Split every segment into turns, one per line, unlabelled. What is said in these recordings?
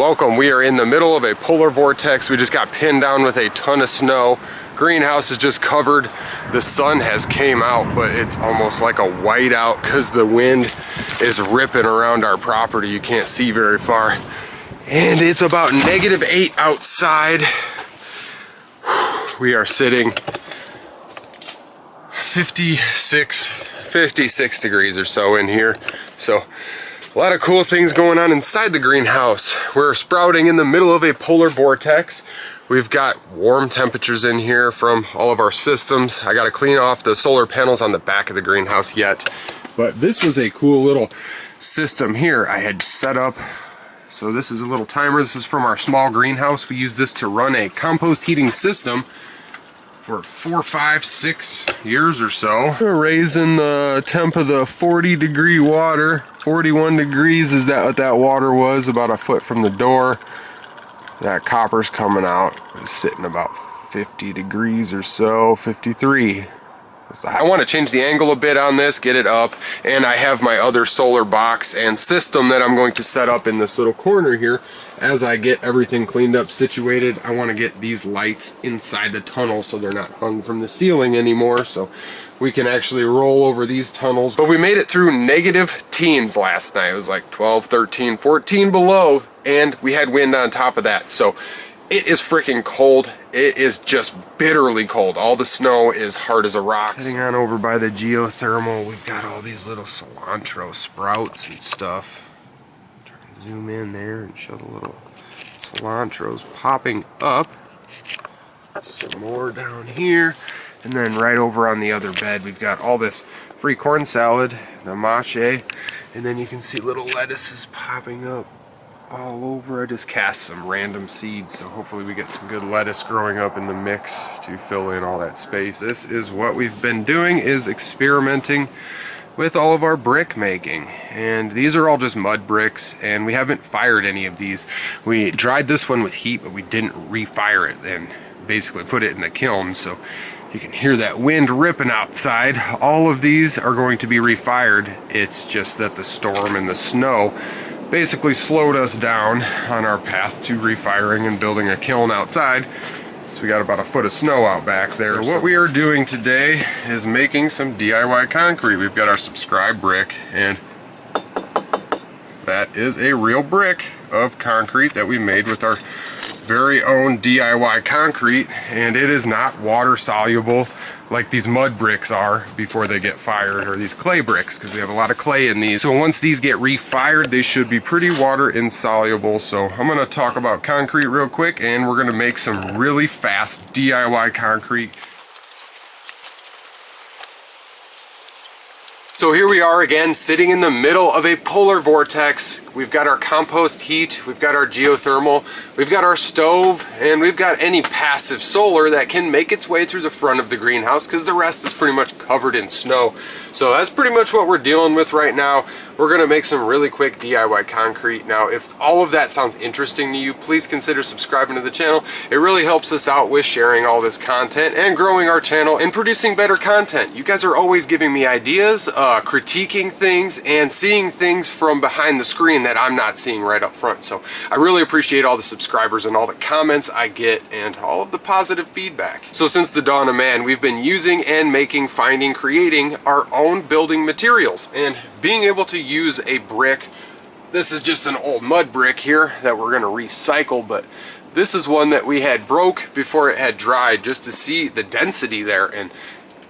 Welcome, we are in the middle of a polar vortex. We just got pinned down with a ton of snow. Greenhouse is just covered. The sun has came out, but it's almost like a whiteout because the wind is ripping around our property. You can't see very far. And it's about -8 outside. We are sitting 56 degrees or so in here. So a lot of cool things going on inside the greenhouse. We're sprouting in the middle of a polar vortex. We've got warm temperatures in here from all of our systems. I got to clean off the solar panels on the back of the greenhouse yet. But this was a cool little system here I had set up. So this is a little timer. This is from our small greenhouse. We use this to run a compost heating system for 4, 5, 6 years or so. We're raising the temp of the 40-degree water. 41 degrees is what that water was, about a foot from the door. That copper's coming out. It's sitting about 50 degrees or so, 53. I want to change the angle a bit on this, get it up, and I have my other solar box and system that I'm going to set up in this little corner here. As I get everything cleaned up, situated, I want to get these lights inside the tunnel so they're not hung from the ceiling anymore, so we can actually roll over these tunnels. But we made it through negative teens last night. It was like 12, 13, 14 below, and we had wind on top of that. So it is freaking cold. It is just bitterly cold. All the snow is hard as a rock. Heading on over by the geothermal, we've got all these little cilantro sprouts and stuff. Try and zoom in there and show the little cilantros popping up. Some more down here. And then right over on the other bed, we've got all this free corn salad, the mache, and then you can see little lettuces popping up all over. I just cast some random seeds, so hopefully we get some good lettuce growing up in the mix to fill in all that space. This is what we've been doing, is experimenting with all of our brick making. And these are all just mud bricks, and we haven't fired any of these. We dried this one with heat, but we didn't refire it and basically put it in the kiln, so you can hear that wind ripping outside. All of these are going to be refired. It's just that the storm and the snow basically slowed us down on our path to refiring and building a kiln outside. So we got about a foot of snow out back there. So what we are doing today is making some DIY concrete. We've got our subscribe brick, and that is a real brick of concrete that we made with our very own DIY concrete, and it is not water soluble like these mud bricks are before they get fired, or these clay bricks, because we have a lot of clay in these. So once these get refired, they should be pretty water insoluble. So I'm going to talk about concrete real quick, and we're going to make some really fast DIY concrete. So here we are again, sitting in the middle of a polar vortex. We've got our compost heat, we've got our geothermal, we've got our stove, and we've got any passive solar that can make its way through the front of the greenhouse, because the rest is pretty much covered in snow. So that's pretty much what we're dealing with right now. We're gonna make some really quick DIY concrete. Now, if all of that sounds interesting to you, please consider subscribing to the channel. It really helps us out with sharing all this content and growing our channel and producing better content. You guys are always giving me ideas, critiquing things, and seeing things from behind the screen that I'm not seeing right up front. So I really appreciate all the subscribers and all the comments I get and all of the positive feedback. So since the dawn of man, we've been using and making, finding, creating our own building materials, and being able to use a brick. This is just an old mud brick here that we're going to recycle, but this is one that we had broke before it had dried, just to see the density there, and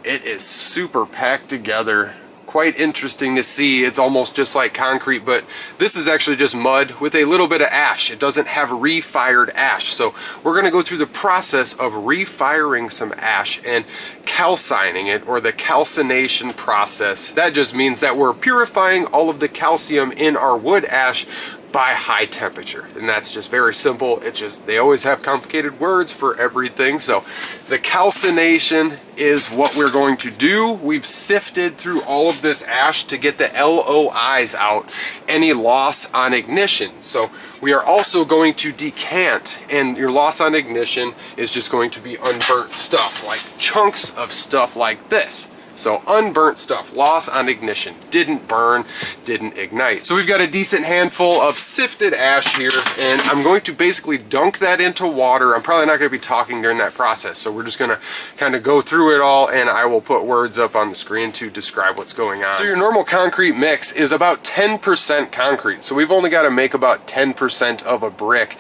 it is super packed together. Quite interesting to see. It's almost just like concrete, but this is actually just mud with a little bit of ash. It doesn't have refired ash. So we're going to go through the process of refiring some ash and calcining it, or the calcination process. That just means that we're purifying all of the calcium in our wood ash by high temperature, and that's just very simple. It's just, they always have complicated words for everything. So the calcination is what we're going to do. We've sifted through all of this ash to get the LOIs out, any loss on ignition. So we are also going to decant, and your loss on ignition is just going to be unburnt stuff, like chunks of stuff like this. So unburnt stuff, loss on ignition, didn't burn, didn't ignite. So we've got a decent handful of sifted ash here, and I'm going to basically dunk that into water. I'm probably not going to be talking during that process, so we're just going to kind of go through it all, and I will put words up on the screen to describe what's going on. So your normal concrete mix is about 10% concrete, so we've only got to make about 10% of a brick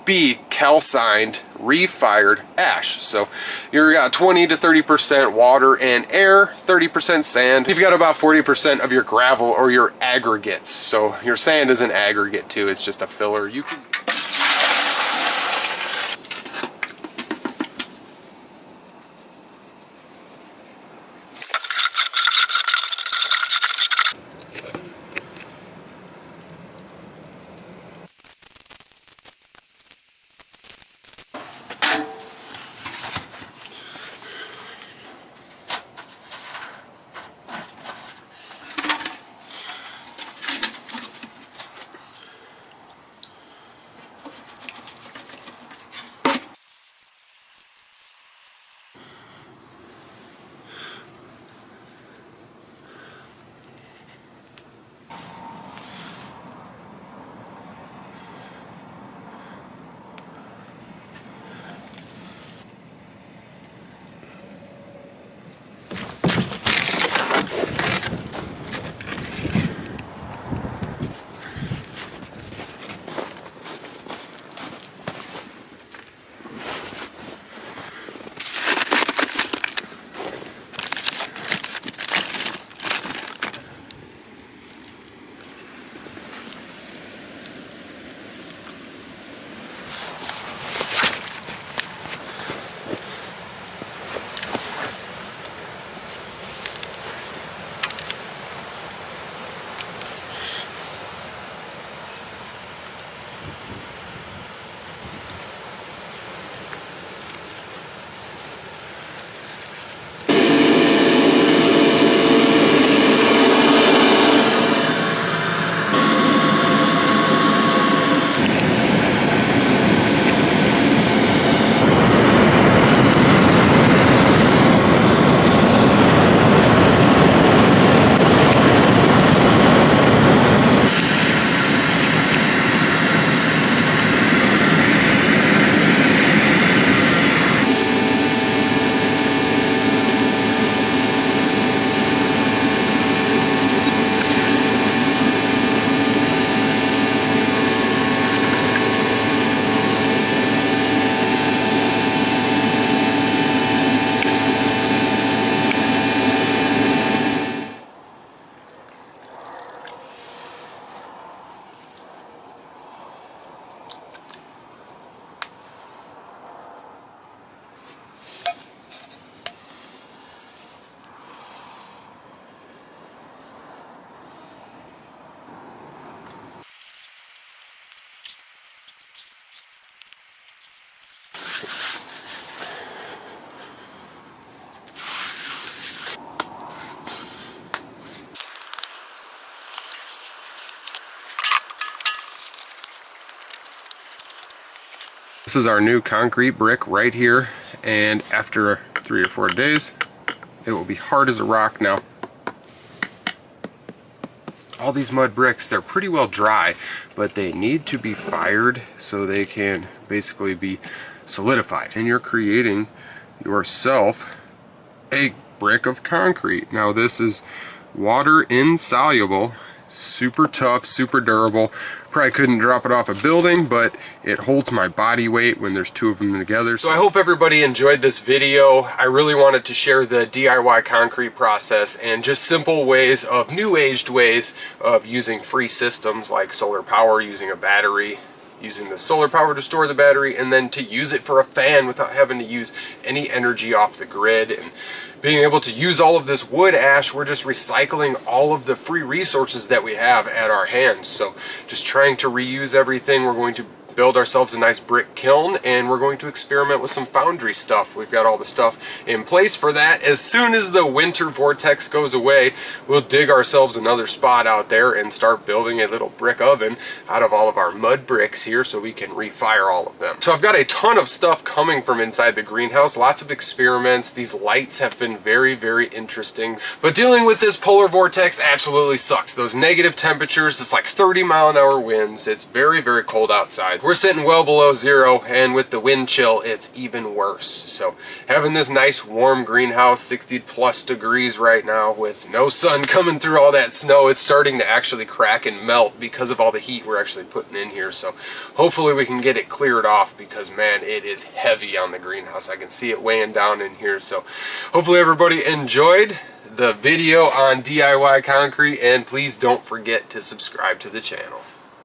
be calcined, refired ash. So you've got 20 to 30% water and air, 30% sand. You've got about 40% of your gravel or your aggregates. So your sand is an aggregate too, it's just a filler. You can This is our new concrete brick right here, and after 3 or 4 days it will be hard as a rock. Now all these mud bricks, they're pretty well dry, but they need to be fired so they can basically be solidified, and you're creating yourself a brick of concrete. Now this is water insoluble, super tough, super durable. Probably couldn't drop it off a building, but it holds my body weight when there's 2 of them together. So I hope everybody enjoyed this video. I really wanted to share the DIY concrete process and just simple ways of new aged ways of using free systems like solar power, using a battery, using the solar power to store the battery, and then to use it for a fan without having to use any energy off the grid. And being able to use all of this wood ash, we're just recycling all of the free resources that we have at our hands. So just trying to reuse everything. We're going to build ourselves a nice brick kiln, and we're going to experiment with some foundry stuff. We've got all the stuff in place for that. As soon as the winter vortex goes away, we'll dig ourselves another spot out there and start building a little brick oven out of all of our mud bricks here so we can refire all of them. So I've got a ton of stuff coming from inside the greenhouse, lots of experiments. These lights have been very, very interesting. But dealing with this polar vortex absolutely sucks. Those negative temperatures, it's like 30-mile-an-hour winds. It's very, very cold outside. We're sitting well below zero, and with the wind chill, it's even worse. So having this nice warm greenhouse, 60+ degrees right now with no sun coming through all that snow, it's starting to actually crack and melt because of all the heat we're actually putting in here. So hopefully we can get it cleared off, because man, it is heavy on the greenhouse. I can see it weighing down in here. So hopefully everybody enjoyed the video on DIY concrete, and please don't forget to subscribe to the channel.